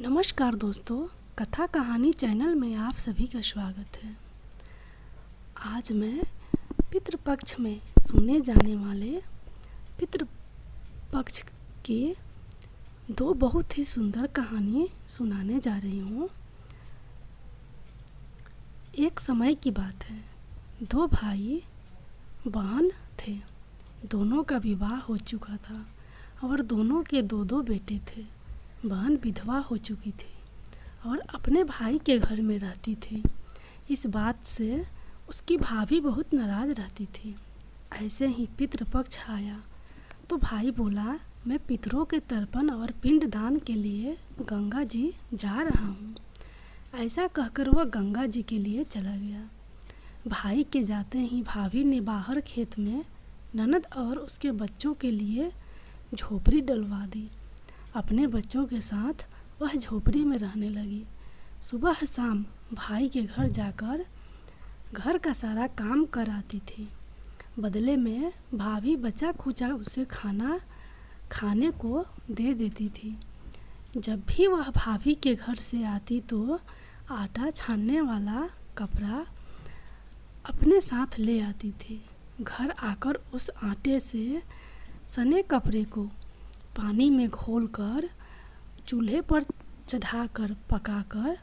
नमस्कार दोस्तों, कथा कहानी चैनल में आप सभी का स्वागत है। आज मैं पितृपक्ष में सुने जाने वाले पितृपक्ष के दो बहुत ही सुंदर कहानी सुनाने जा रही हूँ। एक समय की बात है, दो भाई बहन थे। दोनों का विवाह हो चुका था और दोनों के दो दो बेटे थे। बहन विधवा हो चुकी थी और अपने भाई के घर में रहती थी। इस बात से उसकी भाभी बहुत नाराज़ रहती थी। ऐसे ही पितृपक्ष आया तो भाई बोला, मैं पितरों के तर्पण और पिंडदान के लिए गंगा जी जा रहा हूँ। ऐसा कहकर वह गंगा जी के लिए चला गया। भाई के जाते ही भाभी ने बाहर खेत में ननद और उसके बच्चों के लिए झोपड़ी डलवा दी। अपने बच्चों के साथ वह झोपड़ी में रहने लगी। सुबह शाम भाई के घर जाकर घर का सारा काम कराती थी। बदले में भाभी बचा खुचा उसे खाने को दे देती थी। जब भी वह भाभी के घर से आती तो आटा छानने वाला कपड़ा अपने साथ ले आती थी। घर आकर उस आटे से सने कपड़े को पानी में घोलकर चूल्हे पर चढ़ाकर पकाकर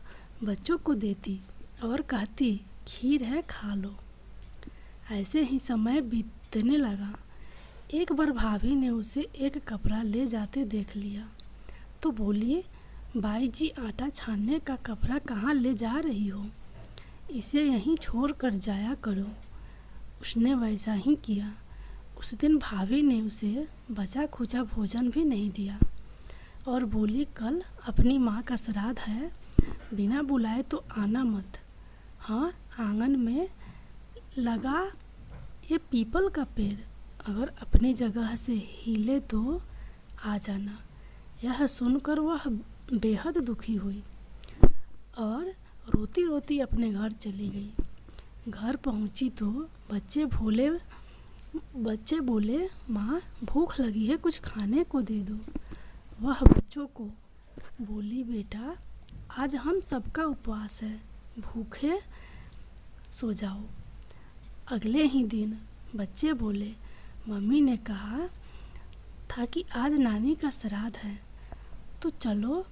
बच्चों को देती और कहती, खीर है खा लो। ऐसे ही समय बीतने लगा। एक बार भाभी ने उसे एक कपड़ा ले जाते देख लिया तो बोली, बाई जी आटा छानने का कपड़ा कहाँ ले जा रही हो? इसे यहीं छोड़ कर जाया करो। उसने वैसा ही किया। उस दिन भाभी ने उसे बचा खुचा भोजन भी नहीं दिया और बोली, कल अपनी माँ का श्राद्ध है, बिना बुलाए तो आना मत। हाँ, आंगन में लगा ये पीपल का पेड़, अगर अपनी जगह से हिले तो आ जाना। यह सुनकर वह बेहद दुखी हुई और रोती रोती अपने घर चली गई। घर पहुँची तो बच्चे बोले, माँ भूख लगी है, कुछ खाने को दे दो। वह बच्चों को बोली, बेटा आज हम सबका उपवास है, भूखे सो जाओ। अगले ही दिन बच्चे बोले, मम्मी ने कहा था कि आज नानी का श्राद्ध है तो चलो।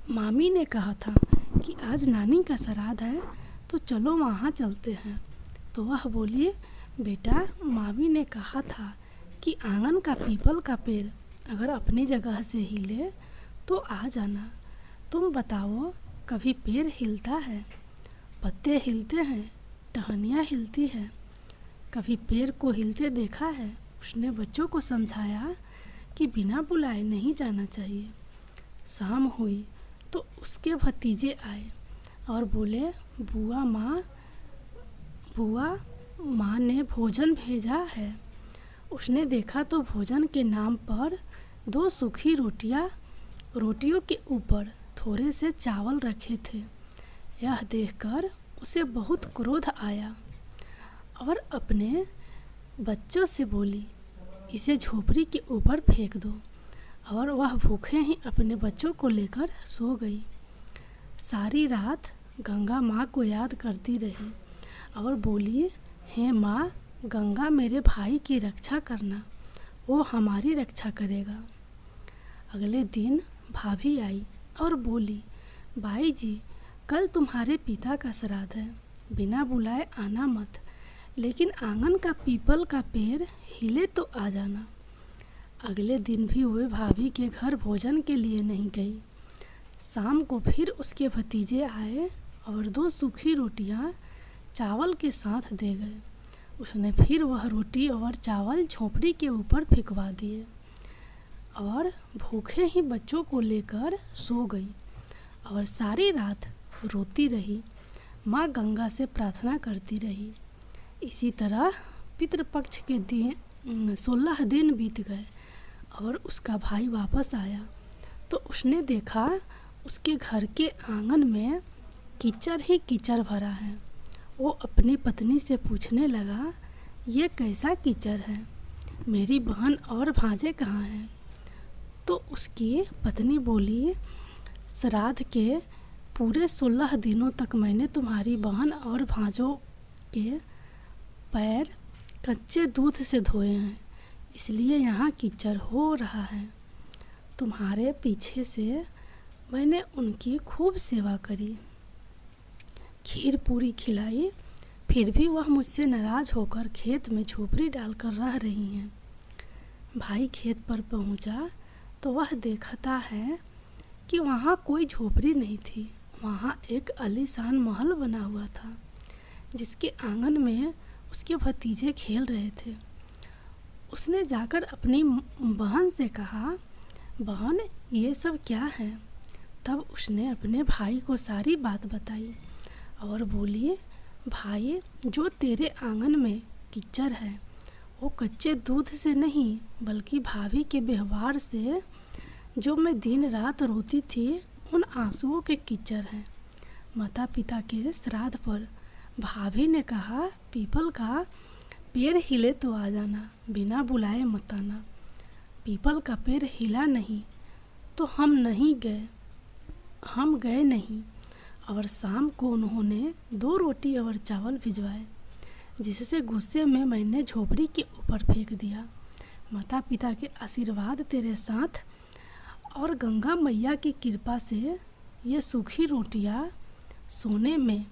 मामी ने कहा था कि आज नानी का श्राद्ध है तो चलो वहाँ चलते हैं। तो वह बोली, बेटा मामी ने कहा था कि आंगन का पीपल का पेड़ अगर अपनी जगह से हिले तो आ जाना। तुम बताओ, कभी पेड़ हिलता है? पत्ते हिलते हैं, टहनियाँ हिलती है, कभी पेड़ को हिलते देखा है? उसने बच्चों को समझाया कि बिना बुलाए नहीं जाना चाहिए। शाम हुई तो उसके भतीजे आए और बोले, बुआ माँ ने भोजन भेजा है। उसने देखा तो भोजन के नाम पर 2 सूखी रोटियों के ऊपर थोड़े से चावल रखे थे। यह देखकर उसे बहुत क्रोध आया और अपने बच्चों से बोली, इसे झोपड़ी के ऊपर फेंक दो। और वह भूखे ही अपने बच्चों को लेकर सो गई। सारी रात गंगा माँ को याद करती रही और बोली, हे माँ, गंगा मेरे भाई की रक्षा करना, वो हमारी रक्षा करेगा। अगले दिन भाभी आई और बोली, बाई जी कल तुम्हारे पिता का श्राद्ध है, बिना बुलाए आना मत, लेकिन आंगन का पीपल का पेड़ हिले तो आ जाना। अगले दिन भी वे भाभी के घर भोजन के लिए नहीं गई। शाम को फिर उसके भतीजे आए और 2 सूखी रोटियां चावल के साथ दे गए। उसने फिर वह रोटी और चावल झोपड़ी के ऊपर फेंकवा दिए और भूखे ही बच्चों को लेकर सो गई और सारी रात रोती रही। माँ गंगा से प्रार्थना करती रही। इसी तरह पितृपक्ष के दिन 16 दिन बीत गए और उसका भाई वापस आया तो उसने देखा उसके घर के आंगन में कीचड़ ही कीचड़ भरा है। वो अपनी पत्नी से पूछने लगा, ये कैसा कीचड़ है? मेरी बहन और भांजे कहाँ हैं? तो उसकी पत्नी बोली, श्राद्ध के पूरे 16 दिनों तक मैंने तुम्हारी बहन और भांजों के पैर कच्चे दूध से धोए हैं, इसलिए यहाँ कीचड़ हो रहा है। तुम्हारे पीछे से मैंने उनकी खूब सेवा करी, खीर पूरी खिलाई, फिर भी वह मुझसे नाराज़ होकर खेत में झोपड़ी डालकर रह रही हैं। भाई खेत पर पहुंचा तो वह देखता है कि वहाँ कोई झोपड़ी नहीं थी। वहाँ एक आलीशान महल बना हुआ था, जिसके आंगन में उसके भतीजे खेल रहे थे। उसने जाकर अपनी बहन से कहा, बहन ये सब क्या है? तब उसने अपने भाई को सारी बात बताई और बोली, भाई जो तेरे आंगन में कीचड़ है वो कच्चे दूध से नहीं बल्कि भाभी के व्यवहार से, जो मैं दिन रात रोती थी, उन आंसुओं के कीचड़ हैं। माता पिता के श्राद्ध पर भाभी ने कहा, पीपल का पेड़ हिले तो आ जाना, बिना बुलाए मत आना। पीपल का पेड़ हिला नहीं तो हम गए नहीं। और शाम को उन्होंने 2 रोटी और चावल भिजवाए, जिससे गुस्से में मैंने झोपड़ी के ऊपर फेंक दिया। माता पिता के आशीर्वाद तेरे साथ और गंगा मैया की कृपा से ये सूखी रोटियां सोने में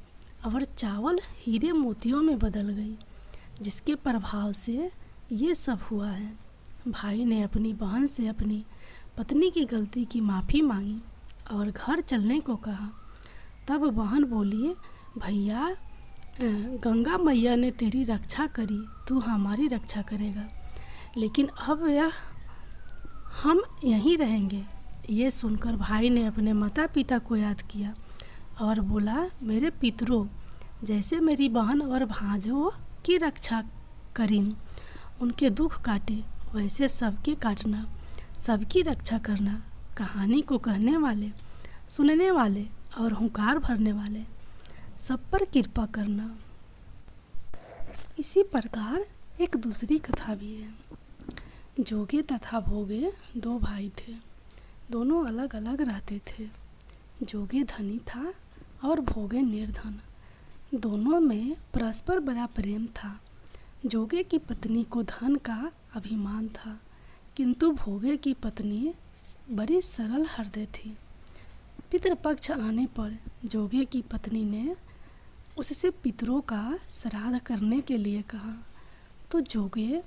और चावल हीरे मोतियों में बदल गई, जिसके प्रभाव से ये सब हुआ है। भाई ने अपनी बहन से अपनी पत्नी की गलती की माफ़ी मांगी और घर चलने को कहा। तब बहन बोली, भैया गंगा मैया ने तेरी रक्षा करी, तू हमारी रक्षा करेगा, लेकिन अब हम यहीं रहेंगे। ये सुनकर भाई ने अपने माता पिता को याद किया और बोला, मेरे पितरों, जैसे मेरी बहन और भांजों की रक्षा करी, उनके दुख काटे, वैसे सबके काटना, सबकी रक्षा करना। कहानी को कहने वाले, सुनने वाले और हुंकार भरने वाले सब पर कृपा करना। इसी प्रकार एक दूसरी कथा भी है। जोगे तथा भोगे 2 भाई थे, दोनों अलग अलग रहते थे। जोगे धनी था और भोगे निर्धन। दोनों में परस्पर बड़ा प्रेम था। जोगे की पत्नी को धन का अभिमान था, किंतु भोगे की पत्नी बड़ी सरल हृदय थी। पितृपक्ष आने पर जोगे की पत्नी ने उससे पितरों का श्राद्ध करने के लिए कहा, तो जोगे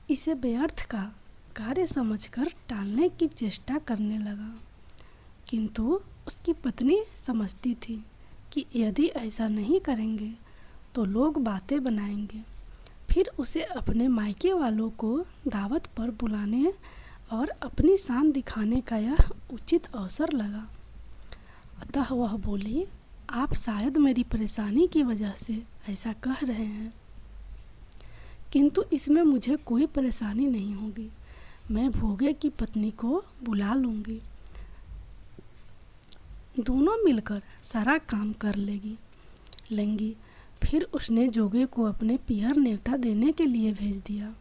इसे व्यर्थ का कार्य समझकर टालने की चेष्टा करने लगा, किंतु उसकी पत्नी समझती थी कि यदि ऐसा नहीं करेंगे तो लोग बातें बनाएंगे। फिर उसे अपने मायके वालों को दावत पर बुलाने और अपनी शान दिखाने का यह उचित अवसर लगा। अतः वह बोली, आप शायद मेरी परेशानी की वजह से ऐसा कह रहे हैं, किंतु इसमें मुझे कोई परेशानी नहीं होगी। मैं भोगे की पत्नी को बुला लूँगी, दोनों मिलकर सारा काम कर लेंगी। फिर उसने जोगे को अपने पियर न्योता देने के लिए भेज दिया।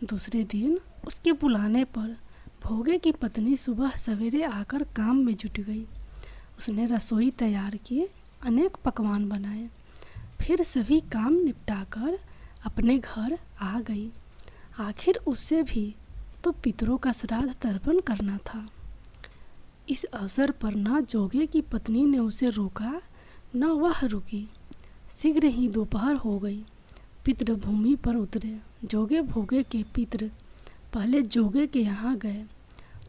दूसरे दिन उसके बुलाने पर भोगे की पत्नी सुबह सवेरे आकर काम में जुट गई। उसने रसोई तैयार की, अनेक पकवान बनाए, फिर सभी काम निपटाकर अपने घर आ गई। आखिर उससे भी तो पितरों का श्राद्ध तर्पण करना था। इस अवसर पर न जोगे की पत्नी ने उसे रोका, न वह रुकी। शीघ्र ही दोपहर हो गई। पितृ भूमि पर उतरे। जोगे भोगे के पितृ पहले जोगे के यहाँ गए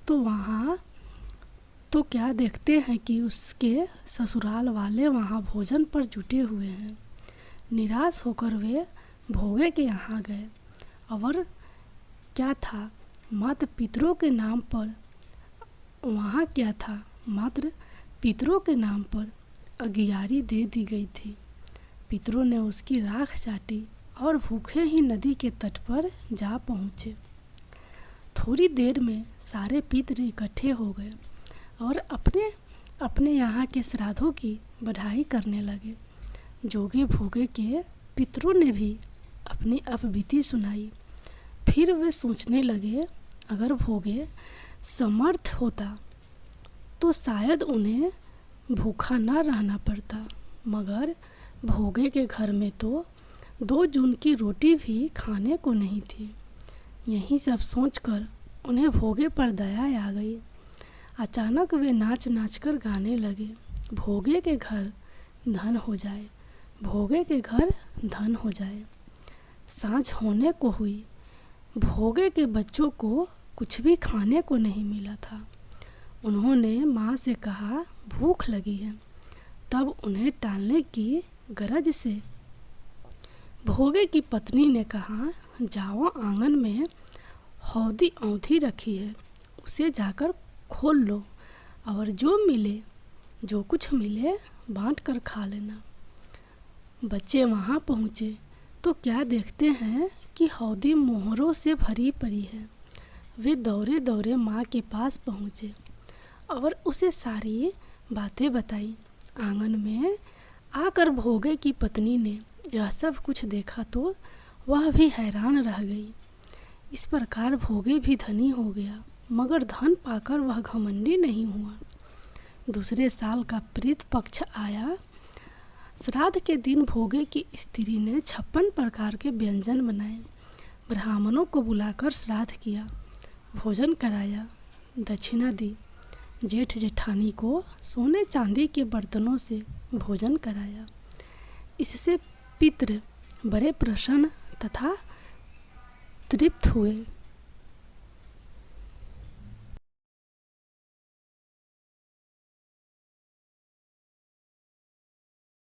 तो वहाँ तो क्या देखते हैं कि उसके ससुराल वाले वहाँ भोजन पर जुटे हुए हैं। निराश होकर वे भोगे के यहाँ गए और क्या था, मात्र पितरों के नाम पर वहाँ क्या था, मात्र पितरों के नाम पर अगियारी दे दी गई थी। पितरों ने उसकी राख चाटी और भूखे ही नदी के तट पर जा पहुँचे। थोड़ी देर में सारे पितर इकट्ठे हो गए और अपने अपने यहाँ के श्राद्धों की बधाई करने लगे। जोगे भोगे के पितरों ने भी अपनी अपबीती सुनाई। फिर वे सोचने लगे, अगर भोगे समर्थ होता तो शायद उन्हें भूखा ना रहना पड़ता। मगर भोगे के घर में तो 2 जून की रोटी भी खाने को नहीं थी। यही सब सोचकर उन्हें भोगे पर दया आ गई। अचानक वे नाच नाच कर गाने लगे, भोगे के घर धन हो जाए, भोगे के घर धन हो जाए। सांझ होने को हुई। भोगे के बच्चों को कुछ भी खाने को नहीं मिला था। उन्होंने माँ से कहा भूख लगी है। तब उन्हें टालने की गरज से भोगे की पत्नी ने कहा, जाओ आंगन में हौदी औंधी रखी है, उसे जाकर खोल लो और जो कुछ मिले बांट कर खा लेना। बच्चे वहाँ पहुँचे तो क्या देखते हैं कि हौदी मोहरों से भरी पड़ी है। वे दौड़े दौड़े माँ के पास पहुँचे और उसे सारी बातें बताई। आंगन में आकर भोगे की पत्नी ने यह सब कुछ देखा तो वह भी हैरान रह गई। इस प्रकार भोगे भी धनी हो गया, मगर धन पाकर वह घमंडी नहीं हुआ। दूसरे साल का प्रीत पक्ष आया। श्राद्ध के दिन भोगे की स्त्री ने 56 प्रकार के व्यंजन बनाए। ब्राह्मणों को बुलाकर श्राद्ध किया, भोजन कराया, दक्षिणा दी। जेठ जेठानी को सोने चांदी के बर्तनों से भोजन कराया। इससे पितृ बड़े प्रसन्न तथा तृप्त हुए।